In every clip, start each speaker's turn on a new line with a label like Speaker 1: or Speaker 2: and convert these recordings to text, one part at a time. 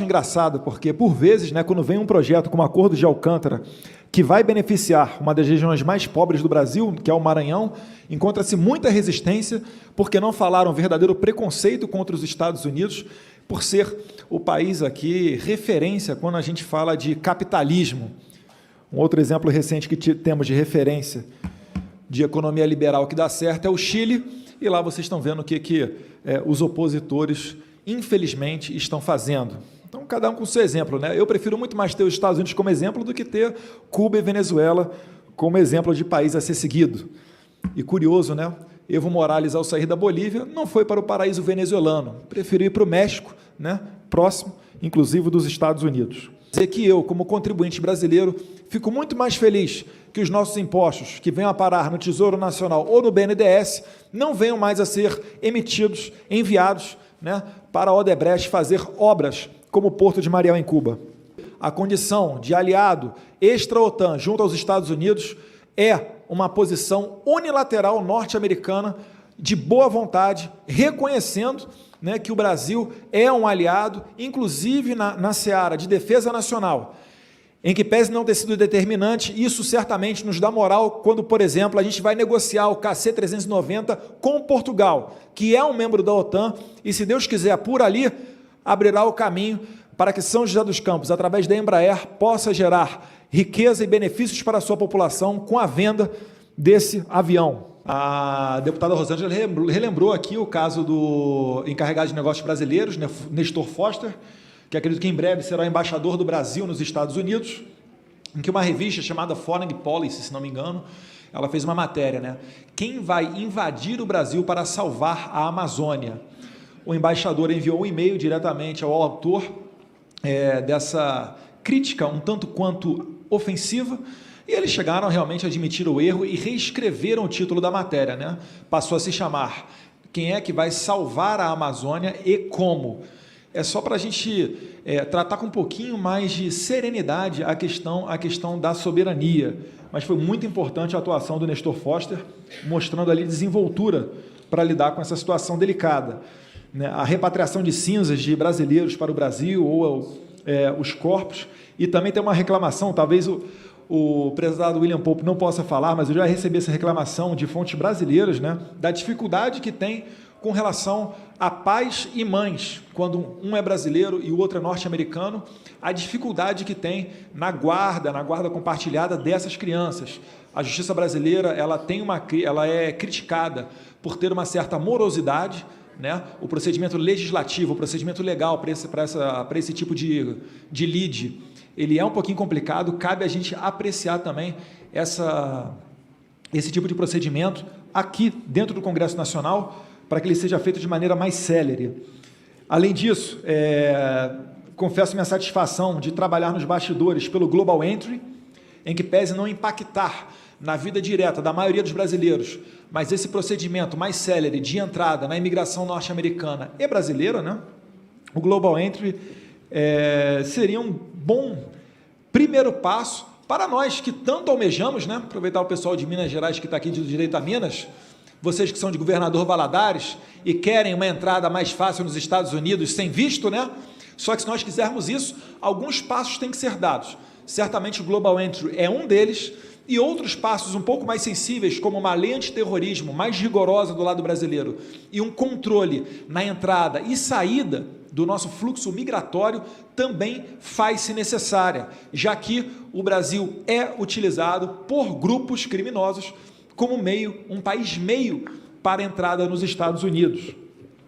Speaker 1: Engraçado, porque, por vezes, né, quando vem um projeto como o Acordo de Alcântara, que vai beneficiar uma das regiões mais pobres do Brasil, que é o Maranhão, encontra-se muita resistência, porque não falaram um verdadeiro preconceito contra os Estados Unidos, por ser o país aqui referência quando a gente fala de capitalismo. Um outro exemplo recente que temos de referência de economia liberal que dá certo é o Chile, e lá vocês estão vendo o que os opositores, infelizmente, estão fazendo. Então, cada um com o seu exemplo, né? Eu prefiro muito mais ter os Estados Unidos como exemplo do que ter Cuba e Venezuela como exemplo de país a ser seguido. E curioso, né? Evo Morales, ao sair da Bolívia, não foi para o paraíso venezuelano, preferiu ir para o México, né? Próximo, inclusive, dos Estados Unidos. Dizer que eu, como contribuinte brasileiro, fico muito mais feliz que os nossos impostos, que venham a parar no Tesouro Nacional ou no BNDES, não venham mais a ser emitidos, enviados, né, para a Odebrecht fazer obras como o Porto de Mariel, em Cuba. A condição de aliado extra-OTAN junto aos Estados Unidos é uma posição unilateral norte-americana de boa vontade, reconhecendo, né, que o Brasil é um aliado, inclusive na seara de defesa nacional, em que pese não ter sido determinante, isso certamente nos dá moral quando, por exemplo, a gente vai negociar o KC-390 com Portugal, que é um membro da OTAN, e se Deus quiser, por ali, abrirá o caminho para que São José dos Campos, através da Embraer, possa gerar riqueza e benefícios para a sua população com a venda desse avião. A deputada Rosângela relembrou aqui o caso do encarregado de negócios brasileiros, Nestor Foster, que acredito que em breve será embaixador do Brasil nos Estados Unidos, em que uma revista chamada Foreign Policy, se não me engano, ela fez uma matéria, né? Quem vai invadir o Brasil para salvar a Amazônia? O embaixador enviou um e-mail diretamente ao autor dessa crítica um tanto quanto ofensiva, e eles chegaram realmente a admitir o erro e reescreveram o título da matéria, né? Passou a se chamar Quem é que vai salvar a Amazônia e como? É só para a gente tratar com um pouquinho mais de serenidade a questão da soberania, mas foi muito importante a atuação do Nestor Foster, mostrando ali desenvoltura para lidar com essa situação delicada. A repatriação de cinzas de brasileiros para o Brasil ou os corpos, e também tem uma reclamação, talvez o prezado William Pope não possa falar, mas eu já recebi essa reclamação de fontes brasileiras, né, da dificuldade que tem com relação a pais e mães, quando um é brasileiro e o outro é norte-americano, a dificuldade que tem na guarda compartilhada dessas crianças. A justiça brasileira ela é criticada por ter uma certa morosidade, né? O procedimento legislativo, o procedimento legal para esse tipo de lide, ele é um pouquinho complicado, cabe a gente apreciar também esse tipo de procedimento aqui dentro do Congresso Nacional, para que ele seja feito de maneira mais célere. Além disso, confesso minha satisfação de trabalhar nos bastidores pelo Global Entry, em que pese não impactar na vida direta da maioria dos brasileiros, mas esse procedimento mais célere de entrada na imigração norte-americana e brasileira, né? O Global Entry seria um bom primeiro passo para nós que tanto almejamos, né? Aproveitar o pessoal de Minas Gerais que está aqui de direito a Minas, vocês que são de Governador Valadares e querem uma entrada mais fácil nos Estados Unidos sem visto, né? Só que se nós quisermos isso, alguns passos têm que ser dados. Certamente o Global Entry é um deles, e outros passos um pouco mais sensíveis, como uma lei antiterrorismo mais rigorosa do lado brasileiro e um controle na entrada e saída do nosso fluxo migratório, também faz-se necessária, já que o Brasil é utilizado por grupos criminosos como um país meio para a entrada nos Estados Unidos.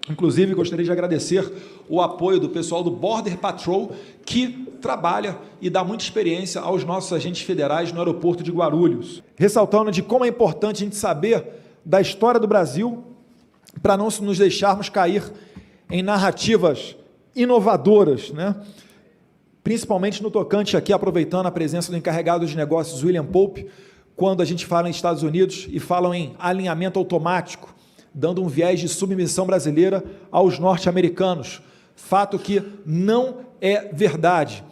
Speaker 1: Inclusive, gostaria de agradecer o apoio do pessoal do Border Patrol, que trabalha e dá muita experiência aos nossos agentes federais no aeroporto de Guarulhos. Ressaltando de como é importante a gente saber da história do Brasil, para não nos deixarmos cair em narrativas inovadoras, né? Principalmente no tocante aqui, aproveitando a presença do encarregado de negócios, William Pope, quando a gente fala em Estados Unidos e falam em alinhamento automático, dando um viés de submissão brasileira aos norte-americanos, fato que não é verdade.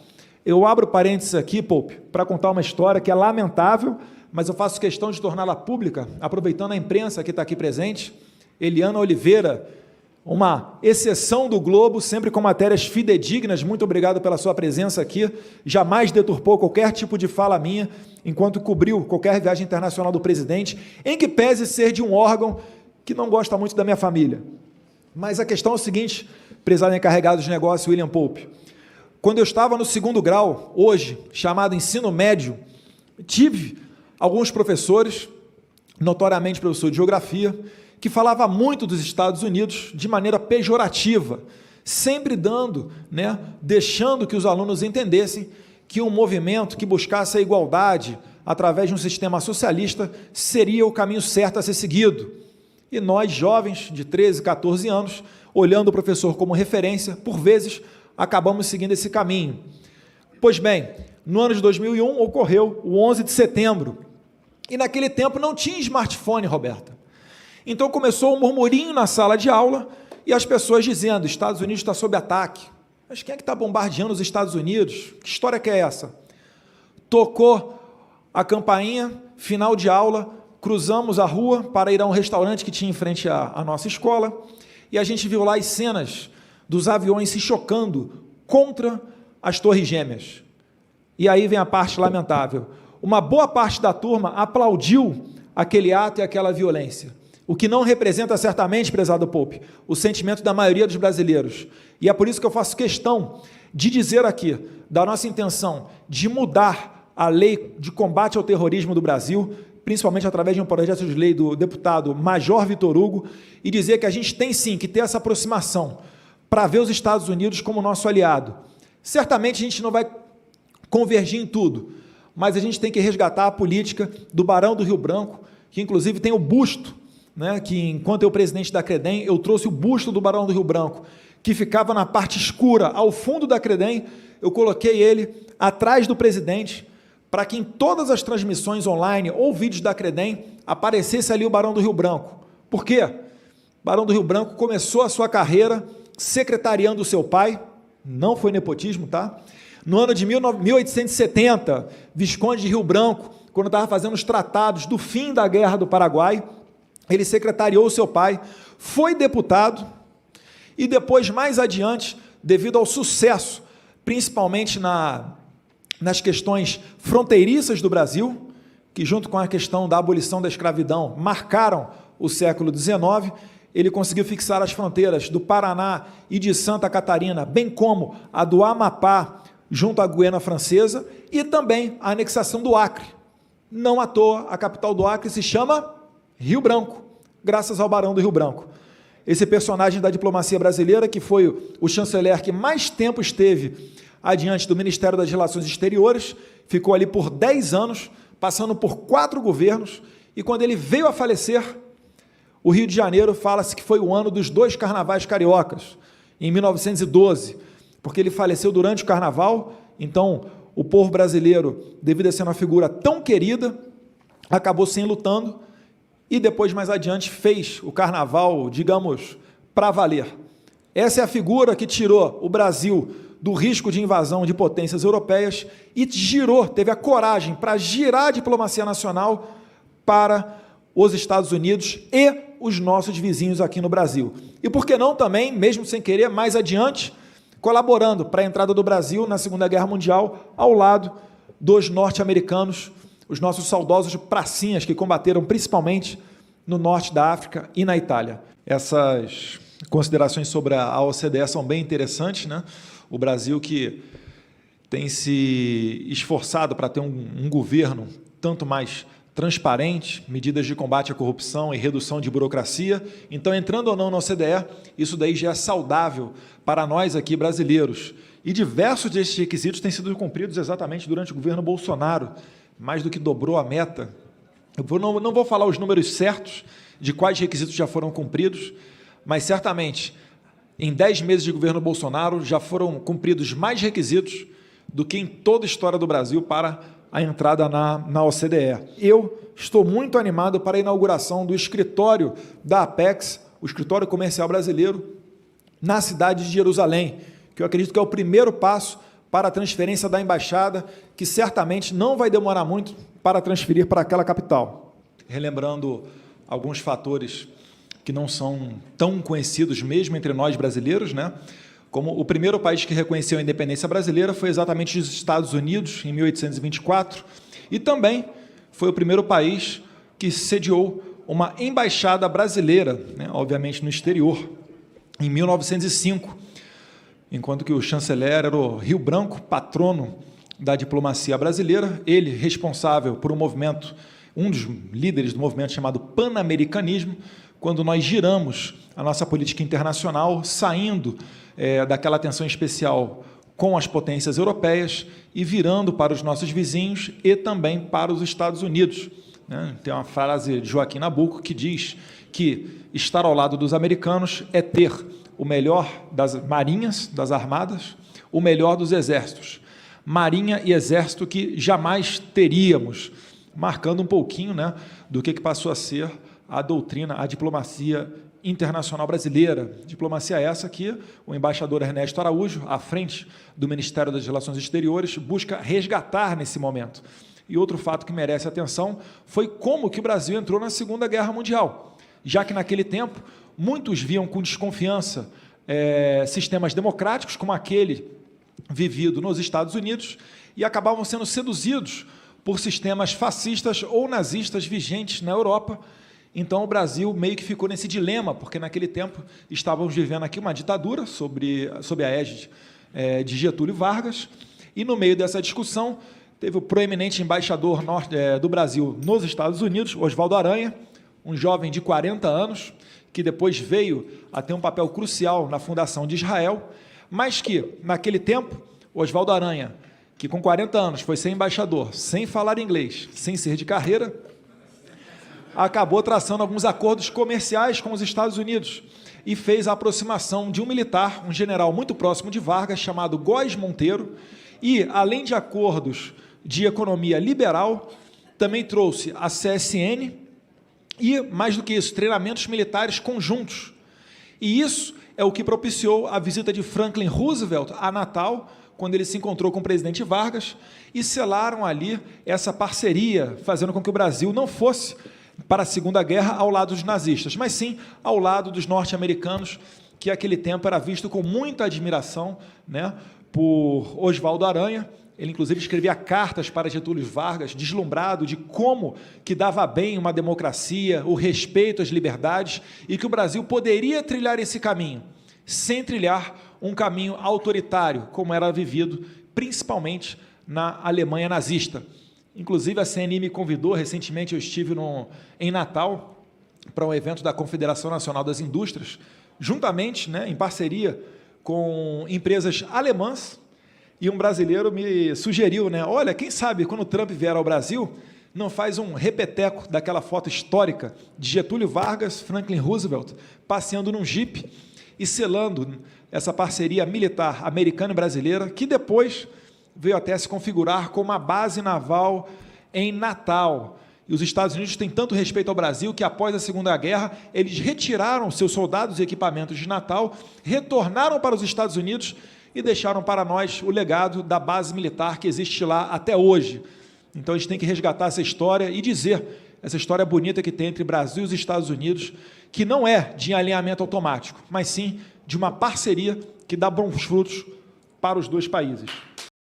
Speaker 1: Eu abro parênteses aqui, Pope, para contar uma história que é lamentável, mas eu faço questão de torná-la pública, aproveitando a imprensa que está aqui presente. Eliana Oliveira, uma exceção do Globo, sempre com matérias fidedignas. Muito obrigado pela sua presença aqui. Jamais deturpou qualquer tipo de fala minha, enquanto cobriu qualquer viagem internacional do presidente, em que pese ser de um órgão que não gosta muito da minha família. Mas a questão é o seguinte, prezado encarregado de negócio William Pope. Quando eu estava no 2º grau, hoje, chamado ensino médio, tive alguns professores, notoriamente professor de geografia, que falava muito dos Estados Unidos de maneira pejorativa, sempre deixando que os alunos entendessem que um movimento que buscasse a igualdade através de um sistema socialista seria o caminho certo a ser seguido. E nós, jovens de 13, 14 anos, olhando o professor como referência, por vezes, acabamos seguindo esse caminho. Pois bem, no ano de 2001 ocorreu o 11 de setembro, e naquele tempo não tinha smartphone, Roberta. Então começou um murmurinho na sala de aula e as pessoas dizendo, Estados Unidos está sob ataque. Mas quem é que está bombardeando os Estados Unidos? Que história que é essa? Tocou a campainha, final de aula, cruzamos a rua para ir a um restaurante que tinha em frente à nossa escola e a gente viu lá as cenas dos aviões se chocando contra as Torres Gêmeas. E aí vem a parte lamentável. Uma boa parte da turma aplaudiu aquele ato e aquela violência. O que não representa certamente, prezado Pope, o sentimento da maioria dos brasileiros. E é por isso que eu faço questão de dizer aqui, da nossa intenção de mudar a lei de combate ao terrorismo do Brasil, principalmente através de um projeto de lei do deputado Major Vitor Hugo, e dizer que a gente tem sim que ter essa aproximação para ver os Estados Unidos como nosso aliado. Certamente a gente não vai convergir em tudo, mas a gente tem que resgatar a política do Barão do Rio Branco, que inclusive tem o busto, que enquanto eu presidente da Credem, eu trouxe o busto do Barão do Rio Branco, que ficava na parte escura, ao fundo da Credem, eu coloquei ele atrás do presidente, para que em todas as transmissões online ou vídeos da Credem, aparecesse ali o Barão do Rio Branco. Por quê? O Barão do Rio Branco começou a sua carreira secretariando o seu pai, não foi nepotismo, tá? No ano de 1870, Visconde de Rio Branco, quando estava fazendo os tratados do fim da Guerra do Paraguai, ele secretariou o seu pai, foi deputado e depois, mais adiante, devido ao sucesso, principalmente nas questões fronteiriças do Brasil, que junto com a questão da abolição da escravidão marcaram o século XIX, ele conseguiu fixar as fronteiras do Paraná e de Santa Catarina, bem como a do Amapá, junto à Guiana Francesa, e também a anexação do Acre. Não à toa, a capital do Acre se chama Rio Branco, graças ao Barão do Rio Branco. Esse personagem da diplomacia brasileira, que foi o chanceler que mais tempo esteve adiante do Ministério das Relações Exteriores, ficou ali por 10 anos, passando por 4 governos, e quando ele veio a falecer, o Rio de Janeiro fala-se que foi o ano dos 2 carnavais cariocas, em 1912, porque ele faleceu durante o carnaval, então o povo brasileiro, devido a ser uma figura tão querida, acabou se enlutando e depois, mais adiante, fez o carnaval, digamos, para valer. Essa é a figura que tirou o Brasil do risco de invasão de potências europeias e teve a coragem para girar a diplomacia nacional para os Estados Unidos e os nossos vizinhos aqui no Brasil. E por que não também, mesmo sem querer, mais adiante, colaborando para a entrada do Brasil na Segunda Guerra Mundial ao lado dos norte-americanos, os nossos saudosos pracinhas que combateram principalmente no norte da África e na Itália. Essas considerações sobre a OCDE são bem interessantes, né? O Brasil que tem se esforçado para ter um governo tanto mais transparente, medidas de combate à corrupção e redução de burocracia. Então, entrando ou não na OCDE, isso daí já é saudável para nós aqui brasileiros. E diversos desses requisitos têm sido cumpridos exatamente durante o governo Bolsonaro, mais do que dobrou a meta. Eu não vou falar os números certos de quais requisitos já foram cumpridos, mas certamente, em 10 meses de governo Bolsonaro, já foram cumpridos mais requisitos do que em toda a história do Brasil para a entrada na OCDE. Eu estou muito animado para a inauguração do escritório da Apex, o escritório comercial brasileiro, na cidade de Jerusalém, que eu acredito que é o primeiro passo para a transferência da embaixada, que certamente não vai demorar muito para transferir para aquela capital. Relembrando alguns fatores que não são tão conhecidos mesmo entre nós brasileiros, né? Como o primeiro país que reconheceu a independência brasileira foi exatamente os Estados Unidos, em 1824, e também foi o primeiro país que sediou uma embaixada brasileira, né, obviamente no exterior, em 1905, enquanto que o chanceler era o Rio Branco, patrono da diplomacia brasileira, ele responsável por um movimento, um dos líderes do movimento chamado Pan-Americanismo, quando nós giramos a nossa política internacional, saindo daquela atenção especial com as potências europeias e virando para os nossos vizinhos e também para os Estados Unidos. Tem uma frase de Joaquim Nabuco que diz que estar ao lado dos americanos é ter o melhor das marinhas, das armadas, o melhor dos exércitos. Marinha e exército que jamais teríamos, marcando um pouquinho, né, do que passou a ser a doutrina, a diplomacia internacional brasileira. Diplomacia essa que o embaixador Ernesto Araújo, à frente do Ministério das Relações Exteriores, busca resgatar nesse momento. E outro fato que merece atenção foi como que o Brasil entrou na Segunda Guerra Mundial, já que naquele tempo muitos viam com desconfiança sistemas democráticos como aquele vivido nos Estados Unidos e acabavam sendo seduzidos por sistemas fascistas ou nazistas vigentes na Europa. Então, o Brasil meio que ficou nesse dilema, porque naquele tempo estávamos vivendo aqui uma ditadura sob a égide de Getúlio Vargas, e no meio dessa discussão teve o proeminente embaixador do Brasil nos Estados Unidos, Oswaldo Aranha, um jovem de 40 anos, que depois veio a ter um papel crucial na fundação de Israel, mas que, naquele tempo, Oswaldo Aranha, que com 40 anos foi ser embaixador, sem falar inglês, sem ser de carreira, acabou traçando alguns acordos comerciais com os Estados Unidos e fez a aproximação de um militar, um general muito próximo de Vargas, chamado Góes Monteiro, e, além de acordos de economia liberal, também trouxe a CSN e, mais do que isso, treinamentos militares conjuntos. E isso é o que propiciou a visita de Franklin Roosevelt a Natal, quando ele se encontrou com o presidente Vargas, e selaram ali essa parceria, fazendo com que o Brasil não fosse para a Segunda Guerra ao lado dos nazistas, mas sim ao lado dos norte-americanos, que naquele tempo era visto com muita admiração, né, por Oswaldo Aranha. Ele, inclusive, escrevia cartas para Getúlio Vargas, deslumbrado de como que dava bem uma democracia, o respeito às liberdades, e que o Brasil poderia trilhar esse caminho, sem trilhar um caminho autoritário, como era vivido principalmente na Alemanha nazista. Inclusive, a CNI me convidou, recentemente eu estive em Natal, para um evento da Confederação Nacional das Indústrias, juntamente, né, em parceria com empresas alemãs, e um brasileiro me sugeriu, né, olha, quem sabe, quando o Trump vier ao Brasil, não faz um repeteco daquela foto histórica de Getúlio Vargas, Franklin Roosevelt, passeando num jipe e selando essa parceria militar americana e brasileira, que depois veio até se configurar como uma base naval em Natal. E os Estados Unidos têm tanto respeito ao Brasil que, após a Segunda Guerra, eles retiraram seus soldados e equipamentos de Natal, retornaram para os Estados Unidos e deixaram para nós o legado da base militar que existe lá até hoje. Então, a gente tem que resgatar essa história e dizer essa história bonita que tem entre Brasil e os Estados Unidos, que não é de alinhamento automático, mas sim de uma parceria que dá bons frutos para os dois países.